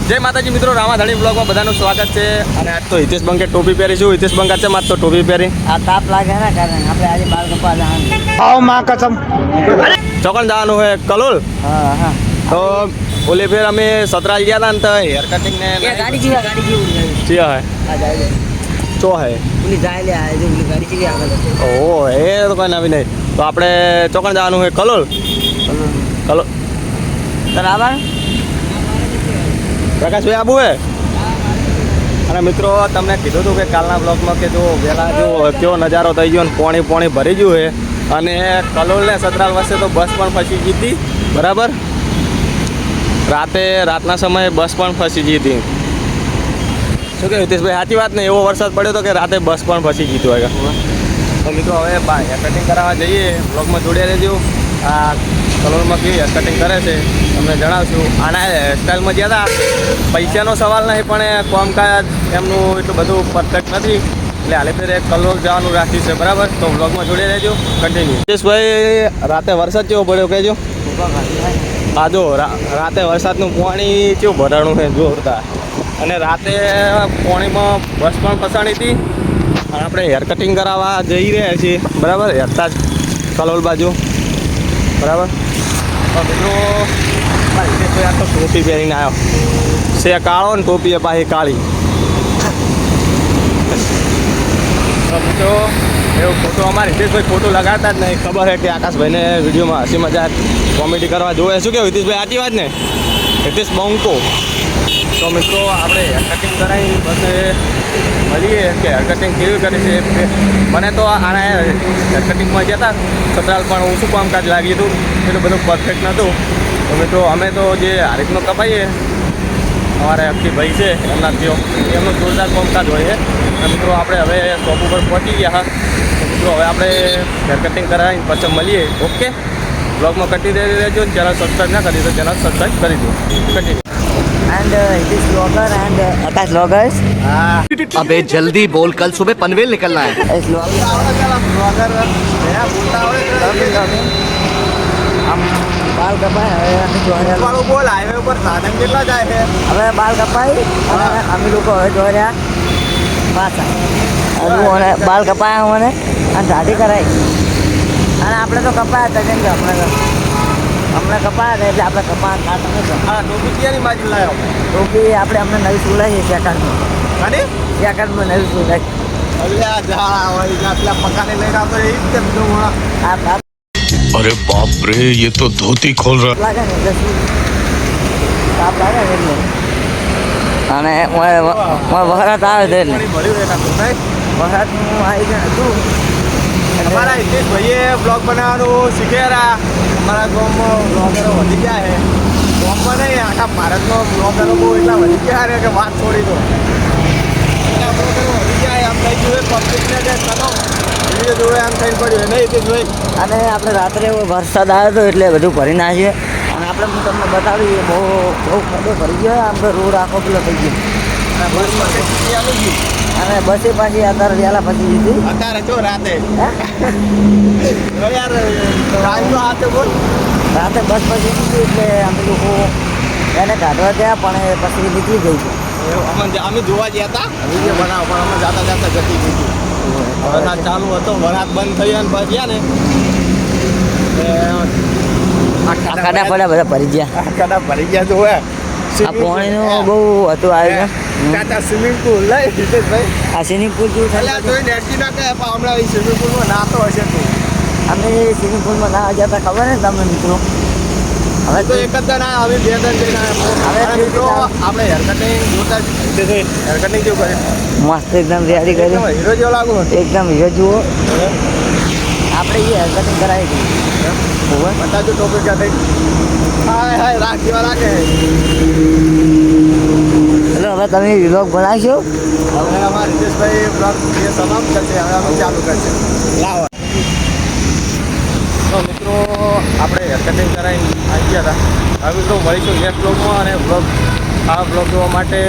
જય માતાજી મિત્રો, રામાધણી બ્લોગમાં બધાનું સ્વાગત છે. અને આજ તો હિતેશ બંકે ટોપી પહેરી છું. હિતેશ બંકા છે માત્ર ટોપી પહેરી. આ તાપ લાગે ને કારણ આપણે આજે બાલ કપા જવાનું. आओ माँ कसम ચોકણ જવાનું હોય કલોલ. હા હા તો ઓલે ફેર અમે સતરાલ ગયા હતા ને તો હેર કટિંગ ને એ ગાડી જેવી ચિયા હે આ જાય ચો હે ઓલી જાય લે આ જો ઓલી ગાડી જેવી આગળ ઓહો એ તો કોઈ નવી નહીં. તો આપણે ચોકણ જવાનું હોય કલોલ. કલોલ બરાબર પ્રકાશભાઈ આબુ હે. અને મિત્રો તમને કીધું હતું કે કાલના બ્લોગમાં કે જો વહેલા જો કેવો નજારો થઈ ગયો ને પોણી ભરી ગયું છે. અને કલોલ ને સતરાલ વચ્ચે તો બસ પણ ફસી ગઈ હતી. બરાબર, રાતના સમયે બસ પણ ફસી ગઈ હતી. શું કે હિતેશભાઈ સાચી વાત ને? એવો વરસાદ પડ્યો હતો કે રાતે બસ પણ ફસી ગઈ હોય. તો મિત્રો હવે હેર કટિંગ કરાવવા જઈએ. બ્લોગમાં જોડ્યા રહેજો. આ કલોલમાં કેવી હેર કટિંગ કરે છે તમને જણાવશું. આના હેરસ્ટાઈલમાં ગયા હતા. પૈસાનો સવાલ નહીં પણ કામકાજ એમનું એટલું બધું પરફેક્ટ નથી. એટલે હાલે ફેર એક કલોલ જવાનું રાખ્યું છે. બરાબર, તો બ્લોગમાં જોડે રહેજો. કન્ટિન્યુ. હિતેશભાઈ રાતે વરસાદ કેવો પડ્યો કહેજો. હા જો રાતે વરસાદનું પાણી કેવું ભરાણું છે જોરદાર. અને રાતે પાણીમાં બસ પણ ફસાણી હતી. અને આપણે હેર કટિંગ કરાવવા જઈ રહ્યા છીએ. બરાબર, હેરતા જ કલોલ બાજુ. બરાબર, તો મિત્રો હિતેશભાઈ આ તો ટોપી પહેરીને આવ્યો છે. કાળો ને ટોપી એ પાછી કાળી. તો મિત્રો એવો ફોટો અમારે હિતેશભાઈ ફોટો લગાડતા જ નહીં. ખબર છે કે આકાશભાઈને વિડીયોમાં હસી મજાક કોમેડી કરવા જોવે. શું કહેવું હિતેશભાઈ? સાચી વાત ને? હિતેશ બંકો. તો મિત્રો આપણે હેર કટિંગ કરાવી બસ મળીએ કે હેર કટિંગ કેવી કરી છે. મને તો આના હેર કટિંગમાં ગયા હતા સતરાલ પણ ઓછું કામકાજ લાગ્યું હતું. એટલું બધું પરફેક્ટ નહોતું. તો મિત્રો અમે તો જે હારીકનો કપાઈએ અમારે અક્ષીભાઈ છે એમના થયો એમનું જોરદાર કામકાજ હોય છે. અને મિત્રો આપણે હવે શોપ ઉપર પહોંચી ગયા. તો મિત્રો હવે આપણે હેર કટિંગ કરાવીને પછી મળીએ. ઓકે, બ્લોગમાં કન્ટિન્યુ રહેજો. ચેનલ સબસ્ક્રાઈબ ના કરી તો ચેનલ સબસ્ક્રાઈબ કરી દો. Continue. and it is vlogger and Akash vloggers. હા अबे जल्दी बोल कल सुबह पनवेल निकलना है is vlogger આમ બાલ કપાય હવે અમે જોયા બોલ હાઈવે ઉપર સાધન કેટલા જાય છે? હવે બાલ કપાય અને અમે લોકો હવે જોયા પાછા હજુ અને બાલ કપાયા મને અને દાઢી કરાવી. અને આપણે તો કપાયા હતા કેમ કે હમણાં કપાયા હતા એટલે આપણે કપાયા ખાતા નથી. હા, ટોપી ક્યાંની બાજુ લાવ્યો? ટોપી આપણે અમને નવી શું લાવીએ સેકન્ડમાં. અને નવી શું લાવી. અલ્યા જા હોય આટલા પકાને લઈને આવતો એ જ કેમ જો મોણા. આ તાપ अरे बाप रे, ये तो धोती खोल रहा લાગે ને એટલે શું તાપ લાગે ને એટલે. અને વહરાત આવે છે એટલે પાણી ભર્યું રહેતા તો નહીં. વહરાતનું આવી જાય હતું અમારા હિતેશભાઈએ બ્લોગ બનાવવાનું શીખેરા. અમારા ગામમાં બ્લોગરો વધી ગયા છે. ગામમાં નહીં આખા ભારતમાં બ્લોગરો બહુ એટલા વધી ગયા છે કે વાત છોડી દો. એટલા બ્લોગરો વધી ગયા આમ થઈ ગયું પબ્લિકને કે ચલો વિડીયો જોવે આમ થઈને પડ્યું નહીં હિતેશભાઈ. અને આપણે રાત્રે વરસાદ આવ્યો હતો એટલે બધું ભરી નાખીએ. અને આપણે હું તમને બતાવી બહુ ખડો ભરી ગયો. આમ તો રોડ આખો પેલો થઈ ગયો. અને બસમાં કંઈક ચાલુ ગયું. અને બસે પાછી અત્યારે વહેલા પછી દીધી. અત્યારે જો રાતે યાર ટાઈમ તો હાથે બોલ. રાતે બસ પછી દીધી એટલે અમે લોકો એને કાઢવા ગયા પણ એ પછી નીકળી ગઈ છે. અમે જોવા ગયા હતા વિડીયો બનાવો પણ અમે જાતા જતી ગઈ. વરસાદ ચાલુ હતો, વરસાદ બંધ થઈ અને પછી ગયા ને ખાડા ફળા બધા ભરી ગયા. કડા ભરી ગયા જોવે. આ પાણીનું બહુ હતું આવ્યું. કાચા સ્વિમિંગ પુલ લઈ હિતેશભાઈ. આ સ્વિમિંગ પુલ જેવું અલ્યા થાય. જોઈ નેટકી ના કહે પણ હમણાં સ્વિમિંગ પુલમાં નાતો હશે તું. અમે સ્વિમિંગ પુલમાં ના જતા ખબર ને તમને મિત્રો. હવે તો એક જ દન આવ્યા, હવે 2 દન જઈને આવ્યા. હવે મિત્રો આપણે હેર કટિંગ જોતા હેર કટિંગ કેવું કરે મસ્ત એકદમ રેડી કરી હીરો જેવો લાગુ ને. એકદમ હીરો જુઓ. આપણે એ હેર કટિંગ કરાવી દીધી. બતાજો ટોપી ક્યાં થઈ. હાય હાય રાખ જેવા લાગે. એટલે હવે તમે વિલોગ બનાવશો. હવે અમારા હિતેશભાઈ બ્લોગ જે સમાપ્ત કરશે હવે અમે ચાલુ કરશે. લાવો. તો મિત્રો આપણે હેર કટિંગ કરાવીને આવી ગયા હતા. હવે મિત્રો મળીશું નેક્સ્ટ બ્લોગમાં. અને આ બ્લોગ જોવા માટે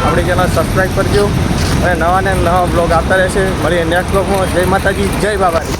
આપણી ચેનલ સબસ્ક્રાઈબ કરજો. અને નવા બ્લોગ આવતા રહેશે. મળીએ નેક્સ્ટ બ્લોગમાં. જય માતાજી, જય બાબાજી.